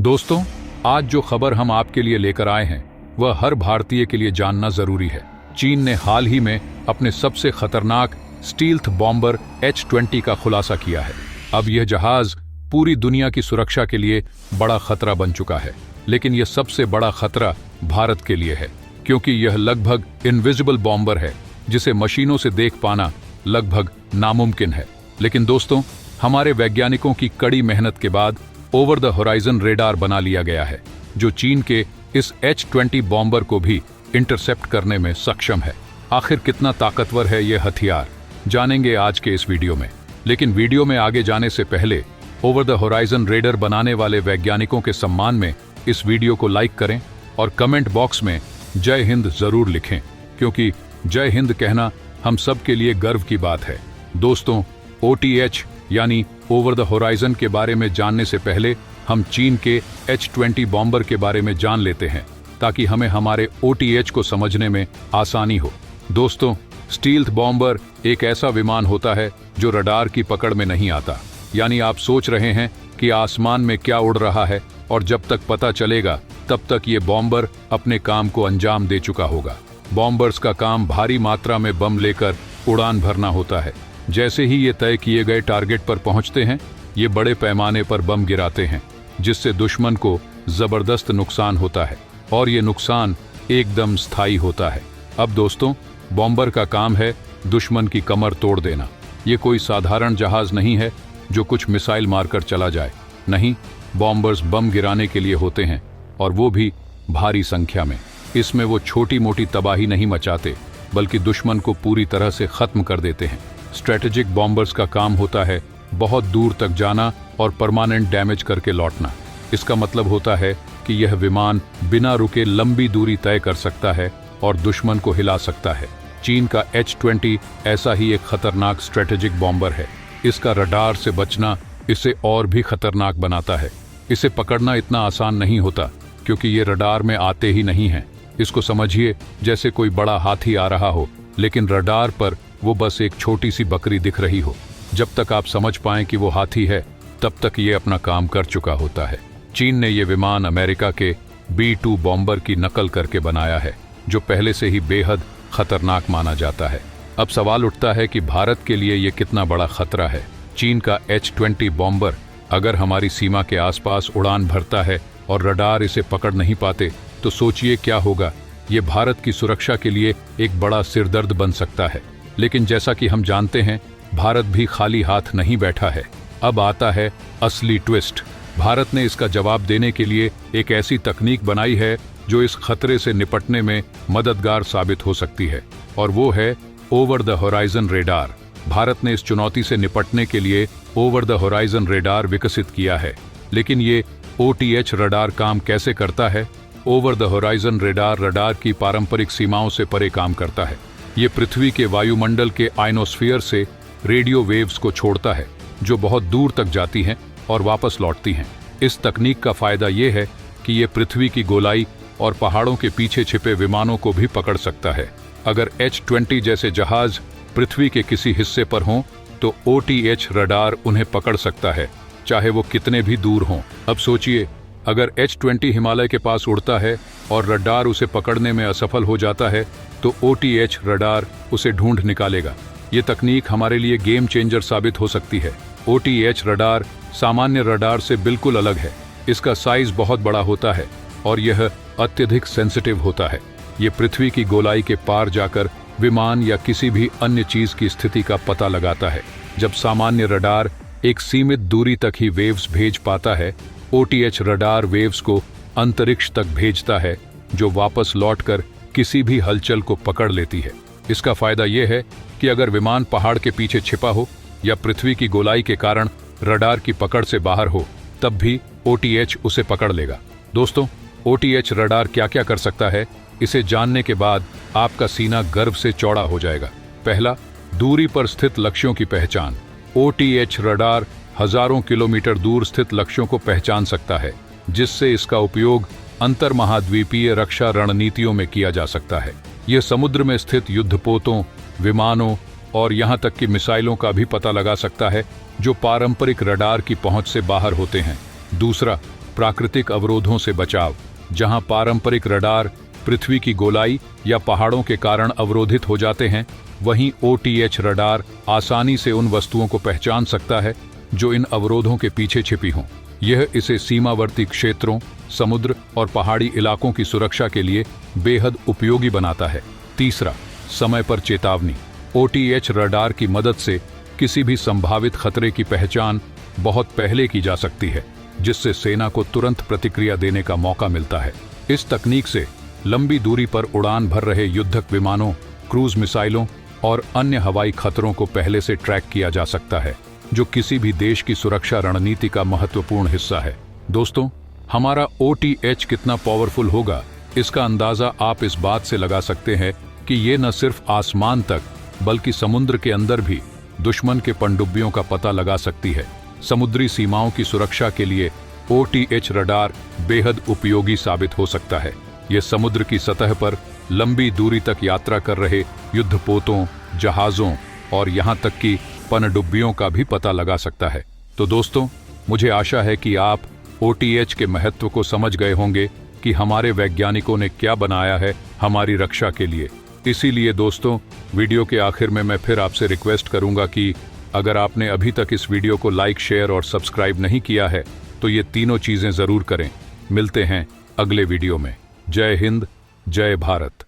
दोस्तों, आज जो खबर हम आपके लिए लेकर आए हैं वह हर भारतीय के लिए जानना जरूरी है। चीन ने हाल ही में अपने सबसे खतरनाक स्टील्थ बॉम्बर H-20 का खुलासा किया है। अब यह जहाज पूरी दुनिया की सुरक्षा के लिए बड़ा खतरा बन चुका है, लेकिन यह सबसे बड़ा खतरा भारत के लिए है, क्योंकि यह लगभग इनविजिबल बॉम्बर है जिसे मशीनों से देख पाना लगभग नामुमकिन है। लेकिन दोस्तों, हमारे वैज्ञानिकों की कड़ी मेहनत के बाद ओवर द होराइजन रेडार बना लिया गया है, जो चीन के इस H-20 बॉम्बर को भी इंटरसेप्ट करने में सक्षम है। आखिर कितना ताकतवर है यह हथियार, जानेंगे आज के इस वीडियो में। लेकिन वीडियो में आगे जाने से पहले ओवर द होराइजन रेडर बनाने वाले वैज्ञानिकों के सम्मान में इस वीडियो को लाइक करें और कमेंट बॉक्स में जय हिंद जरूर लिखें, क्योंकि जय हिंद कहना हम सब के लिए गर्व की बात है। दोस्तों, OTH यानी ओवर द होराइजन के बारे में जानने से पहले हम चीन के H-20 बॉम्बर के बारे में जान लेते हैं, ताकि हमें हमारे OTH को समझने में आसानी हो। दोस्तों, स्टील्थ बॉम्बर एक ऐसा विमान होता है जो रडार की पकड़ में नहीं आता। यानी आप सोच रहे हैं कि आसमान में क्या उड़ रहा है, और जब तक पता चलेगा तब तक ये बॉम्बर अपने काम को अंजाम दे चुका होगा। बॉम्बर्स का काम भारी मात्रा में बम लेकर उड़ान भरना होता है। जैसे ही ये तय किए गए टारगेट पर पहुंचते हैं, ये बड़े पैमाने पर बम गिराते हैं, जिससे दुश्मन को जबरदस्त नुकसान होता है, और ये नुकसान एकदम स्थायी होता है। अब दोस्तों, बॉम्बर का काम है दुश्मन की कमर तोड़ देना। ये कोई साधारण जहाज नहीं है जो कुछ मिसाइल मारकर चला जाए। नहीं, बॉम्बर्स बम गिराने के लिए होते हैं, और वो भी भारी संख्या में। इसमें वो छोटी मोटी तबाही नहीं मचाते, बल्कि दुश्मन को पूरी तरह से खत्म कर देते हैं। स्ट्रेटेजिक बॉम्बर्स का काम होता है बहुत दूर तक जाना और परमानेंट डैमेज करके लौटना। इसका मतलब होता है कि यह विमान बिना रुके लंबी दूरी तय कर सकता है और दुश्मन को हिला सकता है। चीन का H-20 ऐसा ही एक खतरनाक स्ट्रेटेजिक बॉम्बर है। इसका रडार से बचना इसे और भी खतरनाक बनाता है। इसे पकड़ना इतना आसान नहीं होता, क्योंकि ये रडार में आते ही नहीं हैं। इसको समझिए जैसे कोई बड़ा हाथी आ रहा हो, लेकिन रडार पर वो बस एक छोटी सी बकरी दिख रही हो। जब तक आप समझ पाएं कि वो हाथी है, तब तक ये अपना काम कर चुका होता है। चीन ने ये विमान अमेरिका के B-2 बॉम्बर की नकल करके बनाया है, जो पहले से ही बेहद खतरनाक माना जाता है। अब सवाल उठता है कि भारत के लिए ये कितना बड़ा खतरा है। चीन का H-20 बॉम्बर अगर हमारी सीमा के आसपास उड़ान भरता है और रडार इसे पकड़ नहीं पाते, तो सोचिए क्या होगा। ये भारत की सुरक्षा के लिए एक बड़ा सिरदर्द बन सकता है। लेकिन जैसा कि हम जानते हैं, भारत भी खाली हाथ नहीं बैठा है। अब आता है असली ट्विस्ट। भारत ने इसका जवाब देने के लिए एक ऐसी तकनीक बनाई है जो इस खतरे से निपटने में मददगार साबित हो सकती है, और वो है over the horizon radar. Bharat ने इस चुनौती से निपटने के लिए ओवर द होराइजन रेडार विकसित किया है। लेकिन ये OTH रडार काम कैसे करता है? Over the horizon radar radar की पारंपरिक सीमाओं से परे काम करता है। ये पृथ्वी के वायुमंडल के आयनोस्फीयर से रेडियो वेव्स को छोड़ता है, जो बहुत दूर तक जाती हैं और वापस लौटती हैं। इस तकनीक का फायदा ये है कि ये पृथ्वी की गोलाई और पहाड़ों के पीछे छिपे विमानों को भी पकड़ सकता है। अगर H-20 जैसे जहाज पृथ्वी के किसी हिस्से पर हों, तो OTH रडार उन्हें पकड़ सकता है, चाहे वो कितने भी दूर हों। अब सोचिए, अगर H-20 हिमालय के पास उड़ता है और रडार उसे पकड़ने में असफल हो जाता है, तो OTH रडार उसे ढूंढ निकालेगा। ये तकनीक हमारे लिए गेम चेंजर साबित हो सकती है। OTH रडार सामान्य रडार से बिल्कुल अलग है। इसका साइज बहुत बड़ा होता है और यह अत्यधिक सेंसिटिव होता है। ये पृथ्वी की गोलाई के पार जाकर विमान या किसी भी अन्य चीज की स्थिति का पता लगाता है। जब सामान्य रडार एक सीमित दूरी तक ही वेव्स भेज पाता है, OTH रडार वेव्स को अंतरिक्ष तक भेजता है, जो वापस लौटकर किसी भी हलचल को पकड़ लेती है। इसका फायदा यह है कि अगर विमान पहाड़ के पीछे छिपा हो या पृथ्वी की गोलाई के कारण रडार की पकड़ से बाहर हो, तब भी OTH उसे पकड़ लेगा। दोस्तों, OTH रडार क्या क्या कर सकता है, इसे जानने के बाद आपका सीना गर्व से चौड़ा हो जाएगा। पहला, दूरी पर स्थित लक्ष्यों की पहचान। OTH रडार हजारों किलोमीटर दूर स्थित लक्ष्यों को पहचान सकता है, जिससे इसका उपयोग अंतर्महाद्वीपीय रक्षा रणनीतियों में किया जा सकता है। यह समुद्र में स्थित युद्धपोतों, विमानों और यहां तक कि मिसाइलों का भी पता लगा सकता है, जो पारंपरिक रडार की पहुंच से बाहर होते हैं। दूसरा, प्राकृतिक अवरोधों से बचाव। जहां पारंपरिक रडार पृथ्वी की गोलाई या पहाड़ों के कारण अवरोधित हो जाते हैं, वहीं OTH रडार आसानी से उन वस्तुओं को पहचान सकता है जो इन अवरोधों के पीछे छिपी हों। यह इसे सीमावर्ती क्षेत्रों, समुद्र और पहाड़ी इलाकों की सुरक्षा के लिए बेहद उपयोगी बनाता है। तीसरा, समय पर चेतावनी। OTH रडार की मदद से किसी भी संभावित खतरे की पहचान बहुत पहले की जा सकती है, जिससे सेना को तुरंत प्रतिक्रिया देने का मौका मिलता है। इस तकनीक से लंबी दूरी पर उड़ान भर रहे युद्धक विमानों, क्रूज मिसाइलों और अन्य हवाई खतरों को पहले से ट्रैक किया जा सकता है, जो किसी भी देश की सुरक्षा रणनीति का महत्वपूर्ण हिस्सा है। दोस्तों, हमारा OTH कितना पावरफुल होगा, इसका अंदाजा आप इस बात से लगा सकते हैं कि ये न सिर्फ आसमान तक बल्कि समुद्र के अंदर भी दुश्मन के पनडुब्बियों का पता लगा सकती है। समुद्री सीमाओं की सुरक्षा के लिए OTH रडार बेहद उपयोगी साबित हो सकता है। यह समुद्र की सतह पर लंबी दूरी तक यात्रा कर रहे युद्धपोतों, जहाज़ों और यहाँ तक कि पनडुब्बियों का भी पता लगा सकता है। तो दोस्तों, मुझे आशा है कि आप OTH के महत्व को समझ गए होंगे कि हमारे वैज्ञानिकों ने क्या बनाया है हमारी रक्षा के लिए। इसीलिए दोस्तों, वीडियो के आखिर में मैं फिर आपसे रिक्वेस्ट करूंगा कि अगर आपने अभी तक इस वीडियो को लाइक, शेयर और सब्सक्राइब नहीं किया है तो ये तीनों चीजें जरूर करें। मिलते हैं अगले वीडियो में। जय हिंद, जय भारत।